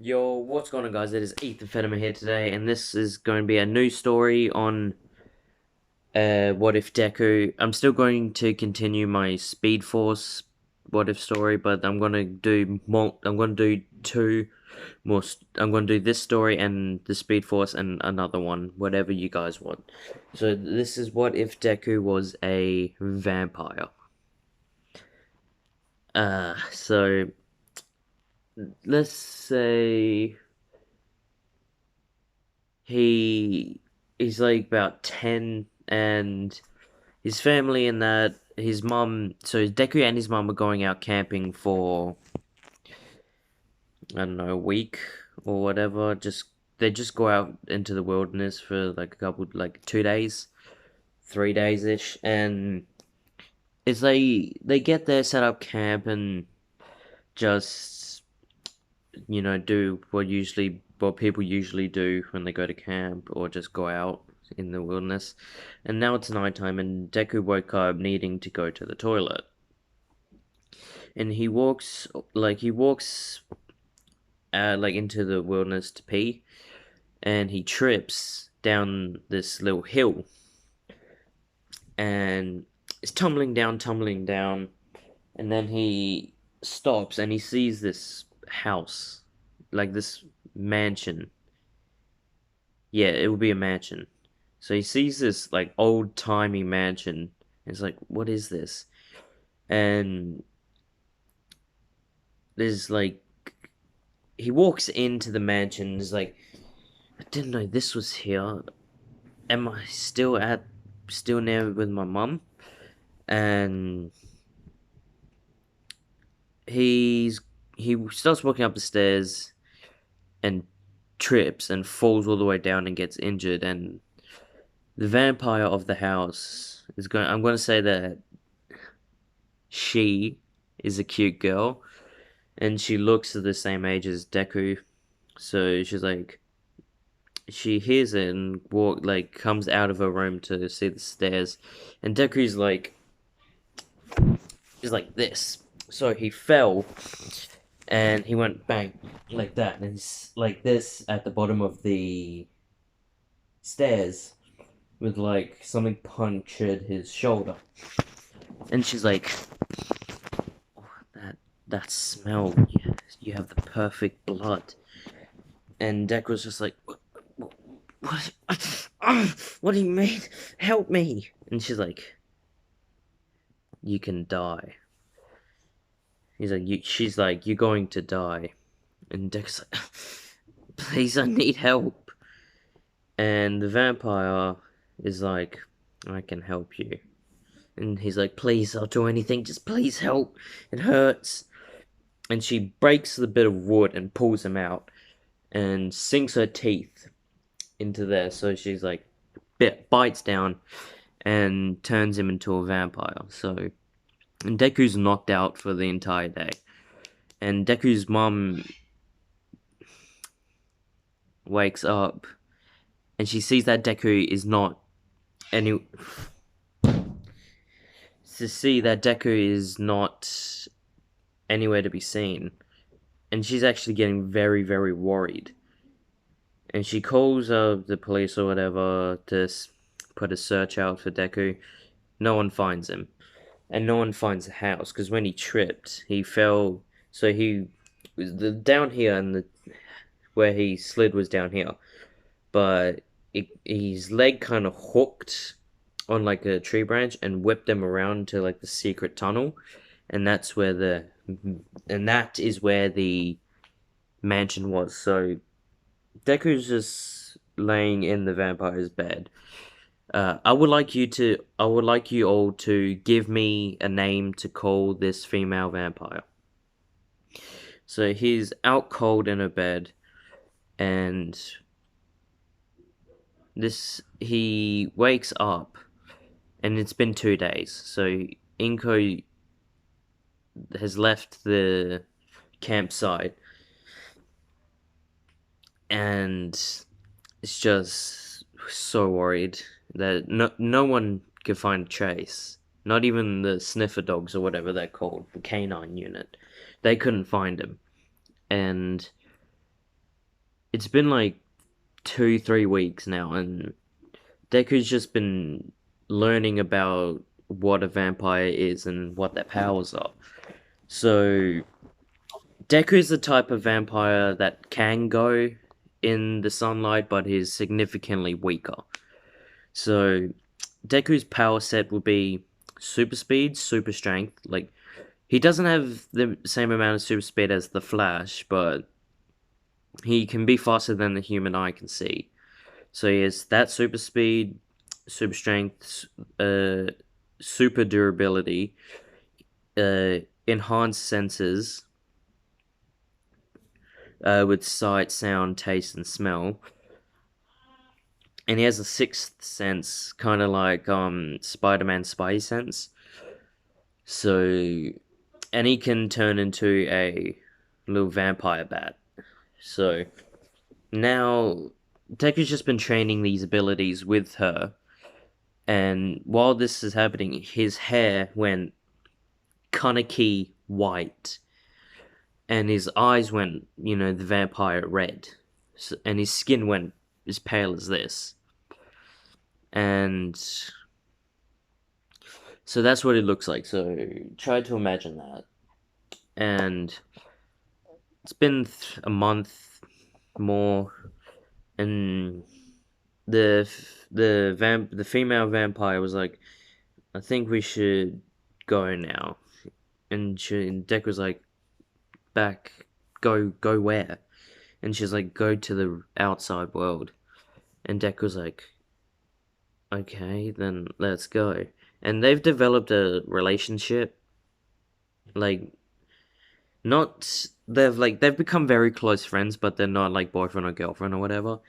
Yo, what's going on, guys? It is Ethan Fenneman here today, and this is going to be a new story on What If Deku. I'm still going to continue my Speed Force What If story, but I'm going to do more. I'm going to do two more. I'm going to do this story and the Speed Force and another one, whatever you guys want. So this is What If Deku was a vampire. So let's say he he's like about 10, and his family and that his mum, so Deku and his mum are going out camping for, I don't know, a week or whatever. Just they just go out into the wilderness for like a couple, like 2 days, 3 days ish. And it's they get there, set up camp, and just, do what people usually do when they go to camp or just go out in the wilderness. And now it's nighttime, and Deku woke up needing to go to the toilet. And he walks like into the wilderness to pee, and he trips down this little hill, and is tumbling down, and then he stops and he sees this house, like this mansion. Yeah, it would be a mansion. So he sees this like old timey mansion. And it's like, what is this? And there's like he walks into the mansion. And is like, I didn't know this was here. Am I still there with my mum? And he's he starts walking up the stairs and trips and falls all the way down and gets injured. And the vampire of the house is going. I'm going to say that she is a cute girl, and she looks the same age as Deku. So she's like, she hears it and comes out of her room to see the stairs, and Deku's like, is like this. So he fell, and he went bang like that, and he's like this at the bottom of the stairs with like something punctured his shoulder. And she's like, oh, that smell, you have the perfect blood. And Deku's just like, what? What do you mean? Help me! And she's like, you can die. She's like, you're going to die. And Deku's like, please, I need help. And the vampire is like, I can help you. And he's like, please, I'll do anything, just please help. It hurts. And she breaks the bit of wood and pulls him out and sinks her teeth into there. So she's like, bites down and turns him into a vampire. So, and Deku's knocked out for the entire day. And Deku's mom wakes up and she sees that Deku is not any. To see that Deku is not anywhere to be seen. And she's actually getting very, very worried. And she calls the police or whatever to put a search out for Deku. No one finds him. And no one finds the house, because when he tripped, he fell. So he was down here, and where he slid was down here. But his leg kind of hooked on like a tree branch and whipped him around to like the secret tunnel. And that's where that is where the mansion was. So Deku's just laying in the vampire's bed. I would like you all to give me a name to call this female vampire. So he's out cold in her bed, and he wakes up, and it's been 2 days. So Inko has left the campsite, and it's just so worried that no one could find Chase. Not even the sniffer dogs or whatever they're called, the canine unit. They couldn't find him. And it's been like 2, 3 weeks now, and Deku's just been learning about what a vampire is and what their powers are. So Deku's the type of vampire that can go in the sunlight, but is significantly weaker. So Deku's power set will be super speed, super strength. Like he doesn't have the same amount of super speed as the Flash, but he can be faster than the human eye can see. So he has that super speed, super strength, super durability, enhanced senses with sight, sound, taste, and smell. And he has a sixth sense, kind of like Spider-Man's Spidey sense. So, and he can turn into a little vampire bat. So now Deku's just been training these abilities with her, and while this is happening, his hair went Kaneki white, and his eyes went, the vampire red, so, and his skin went as pale as this, and so that's what it looks like. So try to imagine that, and it's been a month more, and the female vampire was like, I think we should go now, and Deck was like, back, go where? And she's like, go to the outside world. And Deck was like, okay, then let's go. And they've developed a relationship, like not they've become very close friends, but they're not like boyfriend or girlfriend or whatever.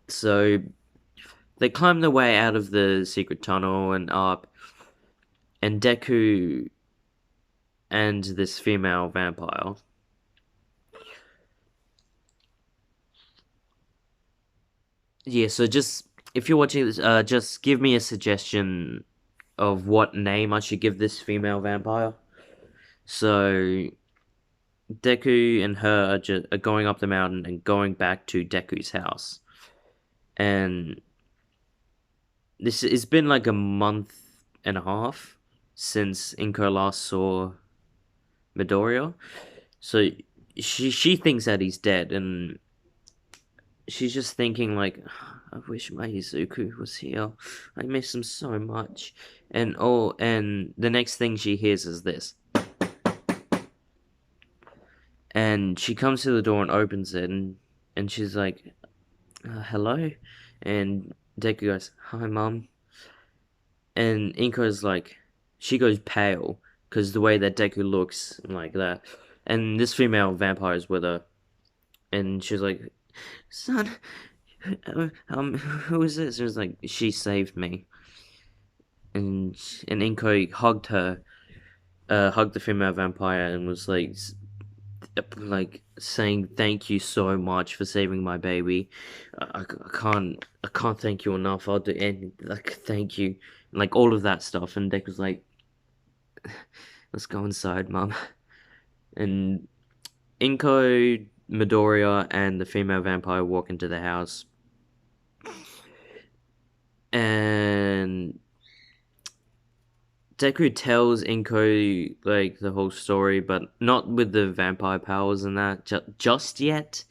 So they climb their way out of the secret tunnel and up, and Deku and this female vampire. Yeah, so just if you're watching this, just give me a suggestion of what name I should give this female vampire. So Deku and her are going up the mountain and going back to Deku's house, and this has been like a month and a half since Inko last saw Midoriya. So she thinks that he's dead, and she's just thinking like, I wish my Izuku was here. I miss him so much. And the next thing she hears is this. And she comes to the door and opens it, and she's like, hello? And Deku goes, hi, mum. And Inko's like, she goes pale, because the way that Deku looks, like that. And this female vampire is with her. And she's like, son, who is this? It was like, she saved me. And Inko hugged her, hugged the female vampire, and was like saying thank you so much for saving my baby. I can't thank you enough. I'll do anything. Like thank you, and like all of that stuff. And Deck was like, let's go inside, mum. And Inko, Midoriya, and the female vampire walk into the house, and Deku tells Inko like the whole story, but not with the vampire powers and that just yet.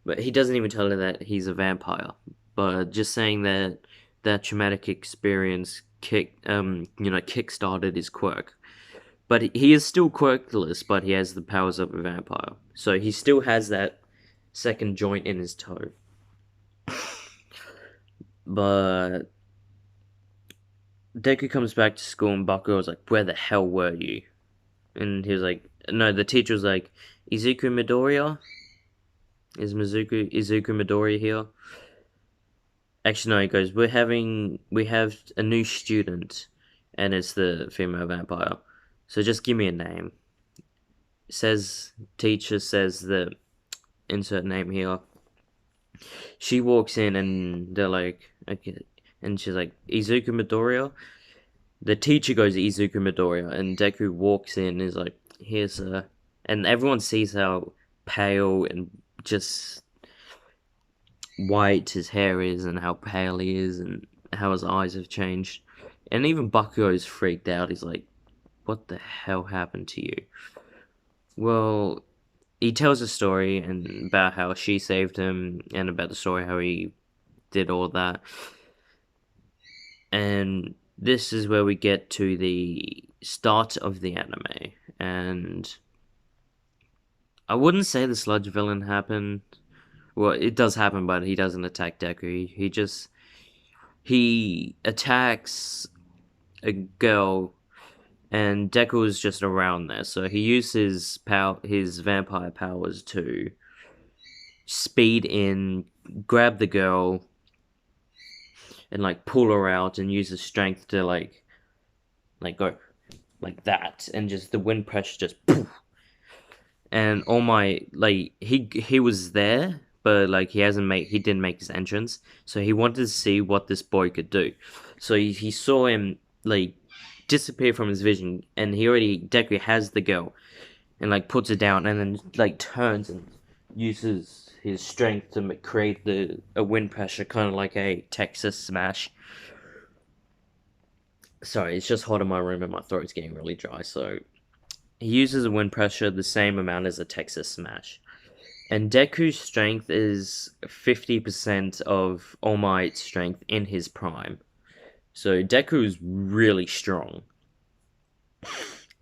But he doesn't even tell her that he's a vampire. But just saying that that traumatic experience kick-started his quirk. But he is still quirkless, but he has the powers of a vampire. So he still has that second joint in his toe. But Deku comes back to school and Bakugo was like, where the hell were you? And he was like, no, the teacher was like, Izuku Midoriya? Is Izuku Midoriya here? Actually, no, he goes, we have a new student, and it's the female vampire. So just give me a name. Teacher says the insert name here. She walks in and they're like, okay, and she's like, Izuku Midoriya? The teacher goes, Izuku Midoriya, and Deku walks in and is like, here's a, and everyone sees how pale and just white his hair is, and how pale he is, and how his eyes have changed. And even Bakugo is freaked out. He's like, "What the hell happened to you?" Well, he tells a story and about how she saved him, and about the story how he did all that. And this is where we get to the start of the anime. And I wouldn't say the sludge villain happened. Well, it does happen, but he doesn't attack Deku. He attacks a girl, and Deku is just around there. So he uses his vampire powers to speed in, grab the girl, and like pull her out, and use his strength to like go like that, and just the wind pressure just poof. And all my like he was there, but like he didn't make his entrance, so he wanted to see what this boy could do. So he saw him like disappear from his vision, and Deku has the girl, and like puts it down, and then like turns and uses his strength to create a wind pressure, kind of like a Texas smash. Sorry, it's just hot in my room and my throat's getting really dry, so he uses a wind pressure the same amount as a Texas smash. And Deku's strength is 50% of All Might's strength in his prime. So Deku is really strong.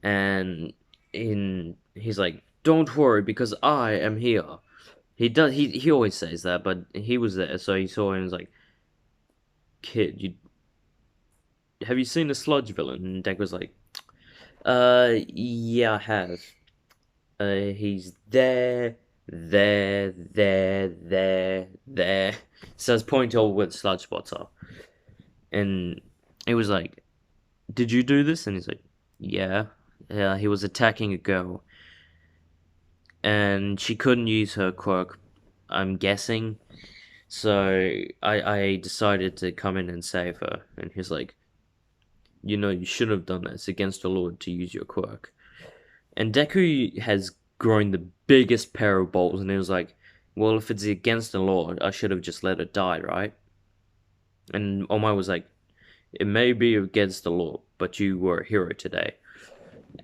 And he's like, "Don't worry, because I am here." He always says that, but he was there, so he saw him and was like, "Kid, have you seen a sludge villain?" And Deku was like, yeah, I have. He's there, there. So it's pointing all where the sludge spots are. And it was like, "Did you do this?" And he's like, "Yeah." Yeah, he was attacking a girl. And she couldn't use her quirk, I'm guessing. So I decided to come in and save her. And he's like, "You shouldn't have done that. It's against the law to use your quirk." And Deku has grown the biggest pair of balls, and he was like, "Well, if it's against the law, I should have just let her die, right?" And Omai was like, "It may be against the law, but you were a hero today."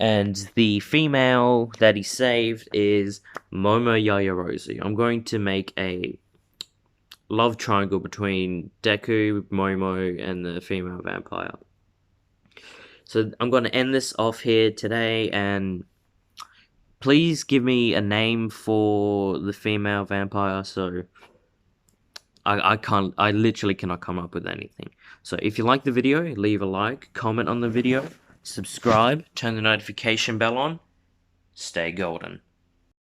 And the female that he saved is Momo Yaoyorozu. I'm going to make a love triangle between Deku, Momo, and the female vampire. So I'm going to end this off here today, and please give me a name for the female vampire. So I literally cannot come up with anything. So if you like the video, leave a like, comment on the video, subscribe, turn the notification bell on. Stay golden.